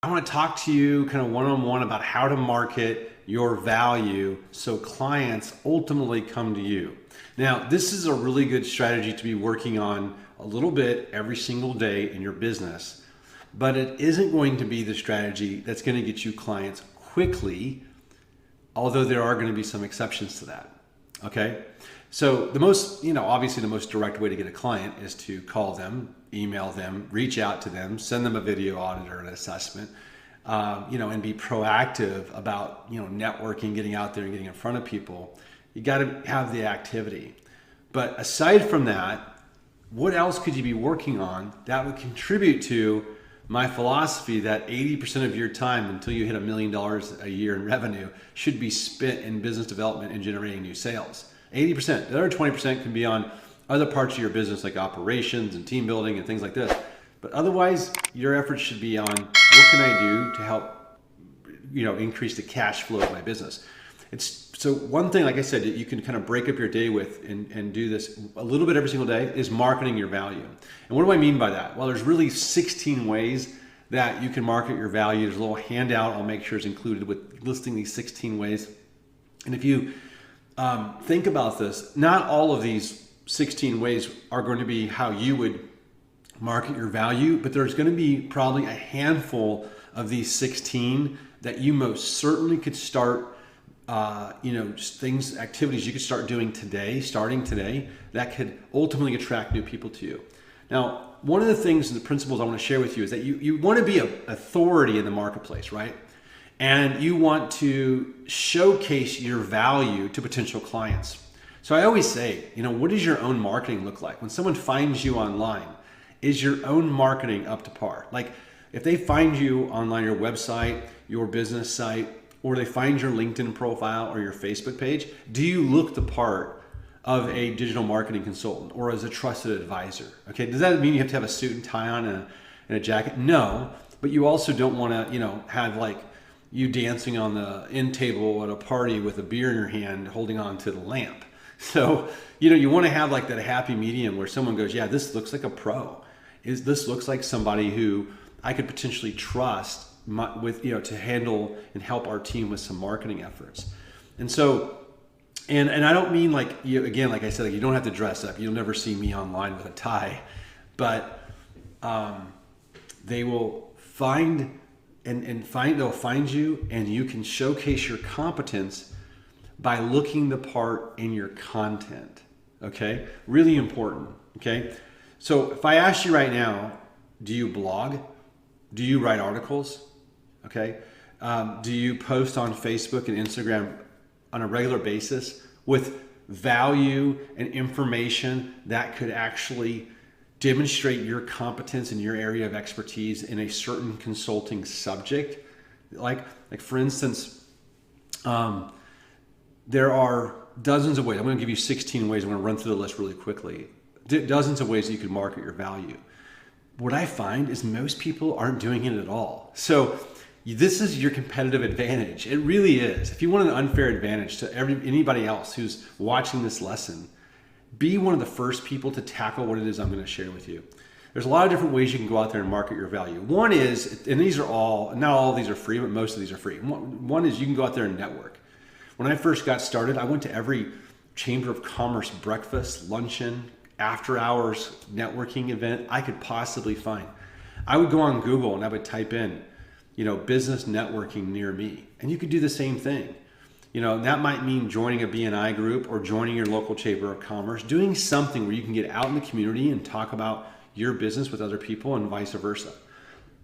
I want to talk to you kind of one-on-one about how to market your value so clients ultimately come to you. Now, this is a really good strategy to be working on a little bit every single day in your business, but it isn't going to be the strategy that's going to get you clients quickly, although there are going to be some exceptions to that. Okay? So the most, obviously the most direct way to get a client is to call them, email them, reach out to them, send them a video audit or an assessment, and be proactive about, networking, getting out there and getting in front of people. You got to have the activity. But aside from that, what else could you be working on that would contribute to my philosophy that 80% of your time until you hit $1 million a year in revenue should be spent in business development and generating new sales? 80%. The other 20% can be on other parts of your business like operations and team building and things like this. But otherwise, your efforts should be on what can I do to help, increase the cash flow of my business. So one thing, like I said, that you can kind of break up your day with and do this a little bit every single day is marketing your value. And what do I mean by that? Well, there's really 16 ways that you can market your value. There's a little handout I'll make sure is included with listing these 16 ways. And if you think about this, not all of these 16 ways are going to be how you would market your value, but there's going to be probably a handful of these 16 that you most certainly could start activities you could start doing today, starting today, that could ultimately attract new people to you. Now, one of the things and the principles I want to share with you is that you want to be an authority in the marketplace, right? And you want to showcase your value to potential clients. So I always say, what does your own marketing look like? When someone finds you online, is your own marketing up to par? Like if they find you online, your website, your business site, or they find your LinkedIn profile or your Facebook page, do you look the part of a digital marketing consultant or as a trusted advisor? Okay, does that mean you have to have a suit and tie on and a jacket? No, but you also don't want to, have like you dancing on the end table at a party with a beer in your hand holding on to the lamp. So, you want to have like that happy medium where someone goes, yeah, this looks like a pro. This looks like somebody who I could potentially trust to handle and help our team with some marketing efforts. And so, and I don't mean like like I said, like you don't have to dress up. You'll never see me online with a tie, but they will they'll find you, and you can showcase your competence by looking the part in your content. Okay, really important. Okay, so if I ask you right now, do you blog? Do you write articles? Okay. Do you post on Facebook and Instagram on a regular basis with value and information that could actually demonstrate your competence in your area of expertise in a certain consulting subject? Like for instance, there are dozens of ways. I'm going to give you 16 ways. I'm going to run through the list really quickly. Dozens of ways that you can market your value. What I find is most people aren't doing it at all. So this is your competitive advantage. It really is. If you want an unfair advantage to anybody else who's watching this lesson, be one of the first people to tackle what it is I'm going to share with you. There's a lot of different ways you can go out there and market your value. One is, and these are all, not all of these are free, but most of these are free. One is you can go out there and network. When I first got started, I went to every Chamber of Commerce breakfast, luncheon, after hours networking event I could possibly find. I would go on Google and I would type in, business networking near me. And you could do the same thing. That might mean joining a BNI group or joining your local Chamber of Commerce, doing something where you can get out in the community and talk about your business with other people and vice versa.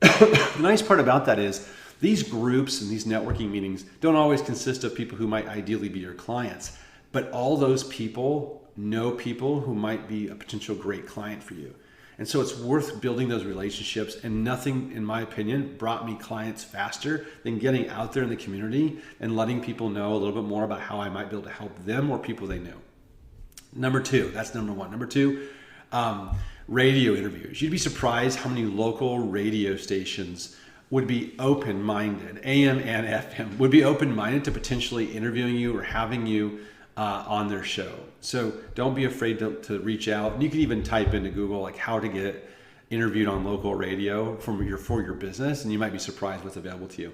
The nice part about that is these groups and these networking meetings don't always consist of people who might ideally be your clients, but all those people know people who might be a potential great client for you. And so it's worth building those relationships, and nothing, in my opinion, brought me clients faster than getting out there in the community and letting people know a little bit more about how I might be able to help them or people they know. Number two, that's number one. Number two, radio interviews. You'd be surprised how many local radio stations would be open-minded, AM and FM, would be open-minded to potentially interviewing you or having you on their show. So don't be afraid to reach out. And you can even type into Google like how to get interviewed on local radio for your business, and you might be surprised what's available to you.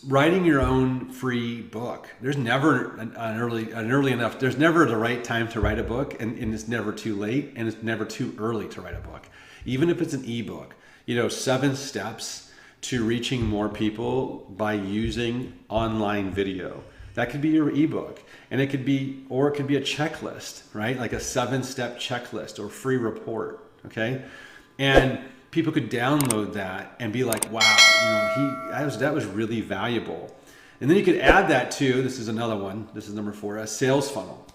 Writing your own free book. There's never there's never the right time to write a book, and it's never too late, and it's never too early to write a book. Even if it's an ebook, 7 steps to reaching more people by using online video. That could be your ebook, and it could be a checklist, right? Like a 7-step checklist or free report, okay? And people could download that and be like, wow, that was really valuable. And then you could add that to, this is another one, this is number 4, a sales funnel,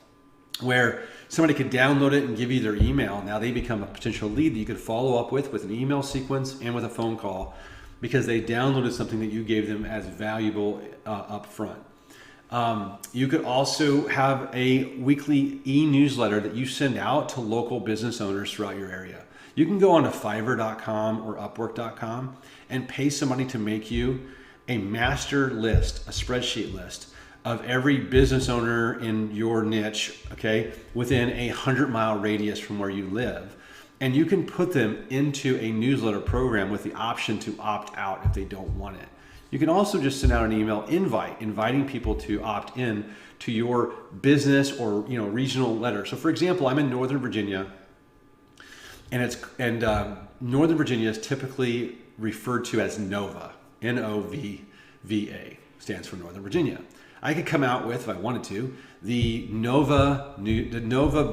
where somebody could download it and give you their email. Now they become a potential lead that you could follow up with an email sequence and with a phone call, because they downloaded something that you gave them as valuable up front. You could also have a weekly e-newsletter that you send out to local business owners throughout your area. You can go on to Fiverr.com or Upwork.com and pay somebody to make you a master list, a spreadsheet list of every business owner in your niche, okay, within a 100-mile radius from where you live. And you can put them into a newsletter program with the option to opt out if they don't want it. You can also just send out an email inviting people to opt in to your business or regional letter. So for example, I'm in Northern Virginia, and Northern Virginia is typically referred to as NOVA, NOVVA, stands for Northern Virginia. I could come out with, if I wanted to, the Nova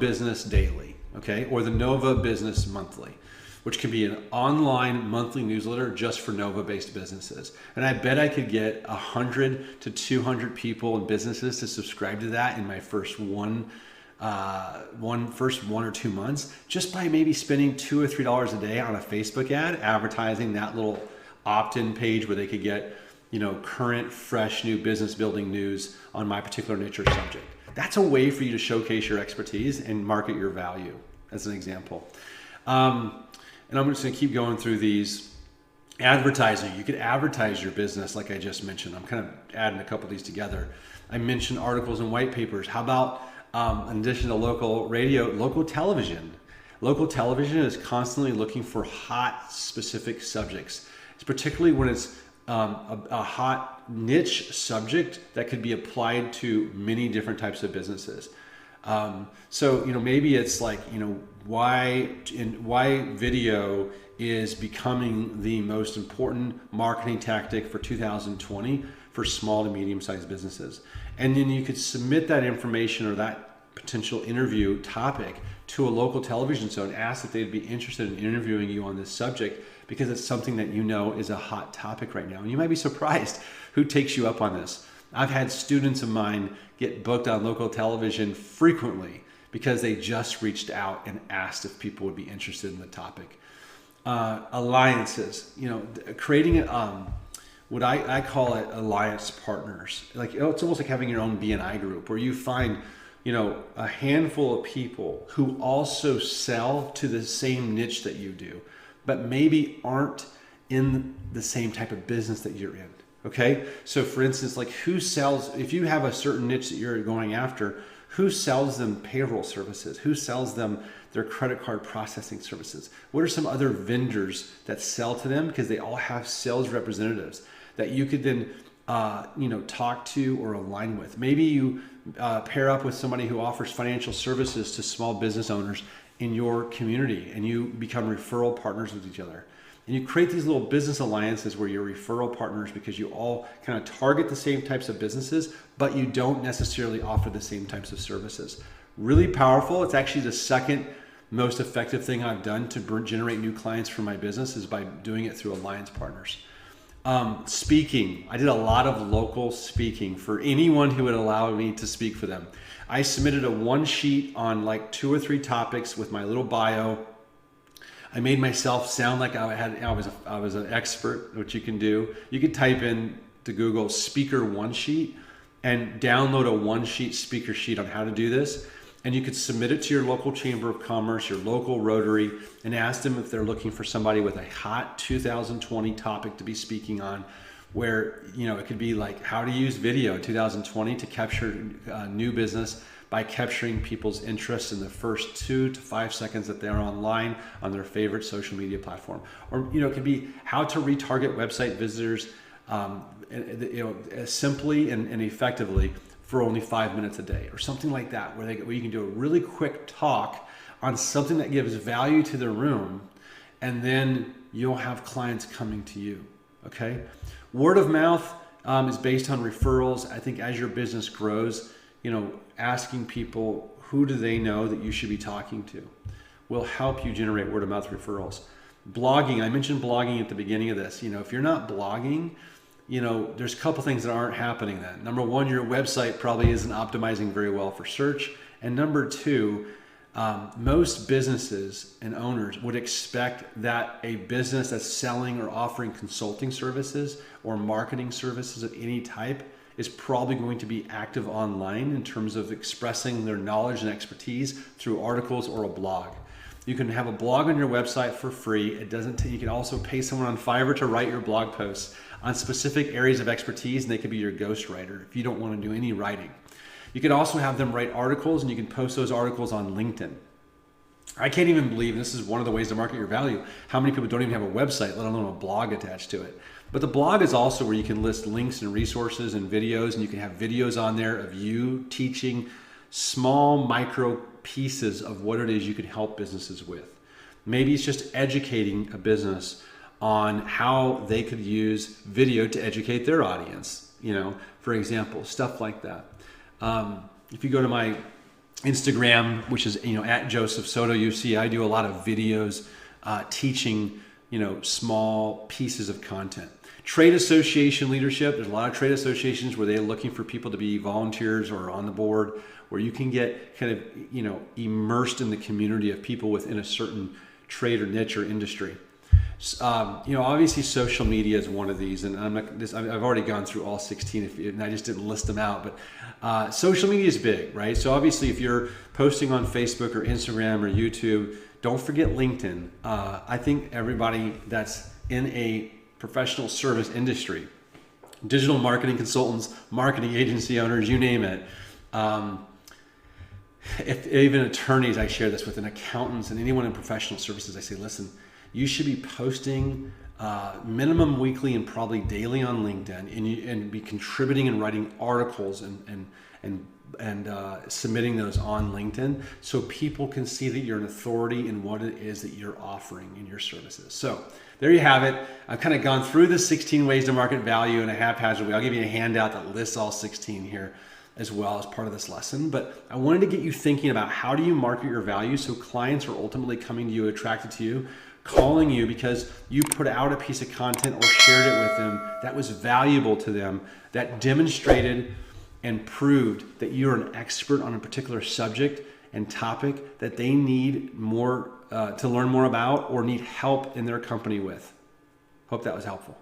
Business Daily, okay, or the Nova Business Monthly, which can be an online monthly newsletter just for Nova-based businesses. And I bet I could get 100 to 200 people and businesses to subscribe to that in my first one or 2 months, just by maybe spending $2 or $3 a day on a Facebook ad, advertising that little opt-in page where they could get, current, fresh, new business building news on my particular niche or subject. That's a way for you to showcase your expertise and market your value, as an example. And I'm just going to keep going through these. Advertising. You could advertise your business like I just mentioned. I'm kind of adding a couple of these together. I mentioned articles and white papers. How about, in addition to local radio, local television? Local television is constantly looking for hot, specific subjects. It's particularly when it's a hot niche subject that could be applied to many different types of businesses. So maybe it's like why video is becoming the most important marketing tactic for 2020 for small to medium-sized businesses, and then you could submit that information or that potential interview topic to a local television show and ask if they'd be interested in interviewing you on this subject, because it's something that is a hot topic right now, and you might be surprised who takes you up on this. I've had students of mine get booked on local television frequently because they just reached out and asked if people would be interested in the topic. Alliances, creating what I call it alliance partners. Like it's almost like having your own BNI group where you find, a handful of people who also sell to the same niche that you do, but maybe aren't in the same type of business that you're in. Okay, so for instance, like if you have a certain niche that you're going after, who sells them payroll services? Who sells them their credit card processing services? What are some other vendors that sell to them? Because they all have sales representatives that you could then talk to or align with. Maybe you pair up with somebody who offers financial services to small business owners in your community, and you become referral partners with each other. And you create these little business alliances where you're referral partners because you all kind of target the same types of businesses, but you don't necessarily offer the same types of services. Really powerful. It's actually the second most effective thing I've done to generate new clients for my business is by doing it through alliance partners. Speaking. I did a lot of local speaking for anyone who would allow me to speak for them. I submitted a one sheet on like 2 or 3 topics with my little bio. I made myself sound like I was an expert, which you can do. You could type in to Google speaker one sheet and download a one sheet speaker sheet on how to do this. And you could submit it to your local chamber of commerce, your local Rotary, and ask them if they're looking for somebody with a hot 2020 topic to be speaking on, where it could be like how to use video in 2020 to capture new business by capturing people's interest in the first 2 to 5 seconds that they're online on their favorite social media platform. Or, it could be how to retarget website visitors, simply and effectively for only 5 minutes a day, or something like that, where you can do a really quick talk on something that gives value to the room, and then you'll have clients coming to you. Okay, word of mouth is based on referrals. I think as your business grows, asking people who do they know that you should be talking to will help you generate word of mouth referrals. Blogging, I mentioned blogging at the beginning of this. If you're not blogging, there's a couple things that aren't happening then. Number one, your website probably isn't optimizing very well for search. And number two, most businesses and owners would expect that a business that's selling or offering consulting services or marketing services of any type is probably going to be active online in terms of expressing their knowledge and expertise through articles or a blog. You can have a blog on your website for free. You can also pay someone on Fiverr to write your blog posts on specific areas of expertise, and they could be your ghostwriter if you don't want to do any writing. You can also have them write articles, and you can post those articles on LinkedIn. I can't even believe, this is one of the ways to market your value, how many people don't even have a website, let alone a blog attached to it. But the blog is also where you can list links and resources and videos, and you can have videos on there of you teaching small micro pieces of what it is you can help businesses with. Maybe it's just educating a business on how they could use video to educate their audience, for example, stuff like that. If you go to my Instagram, which is at Joseph Soto, you see I do a lot of videos teaching small pieces of content. Trade association leadership, there's a lot of trade associations where they're looking for people to be volunteers or on the board, where you can get kind of immersed in the community of people within a certain trade or niche or industry. Obviously social media is one of these, and I've already gone through all 16 and I just didn't list them out, but social media is big, right? So obviously if you're posting on Facebook or Instagram or YouTube, don't forget LinkedIn. I think everybody that's in a professional service industry, digital marketing consultants, marketing agency owners, you name it, if even attorneys, I share this with, and accountants and anyone in professional services, I say, listen, you should be posting minimum weekly and probably daily on LinkedIn, and be contributing and writing articles and submitting those on LinkedIn so people can see that you're an authority in what it is that you're offering in your services. So there you have it. I've kind of gone through the 16 ways to market value in a haphazard way. I'll give you a handout that lists all 16 here as well as part of this lesson. But I wanted to get you thinking about how do you market your value so clients are ultimately coming to you, attracted to you, calling you because you put out a piece of content or shared it with them that was valuable to them, that demonstrated and proved that you're an expert on a particular subject and topic that they need more to learn more about or need help in their company with. Hope that was helpful.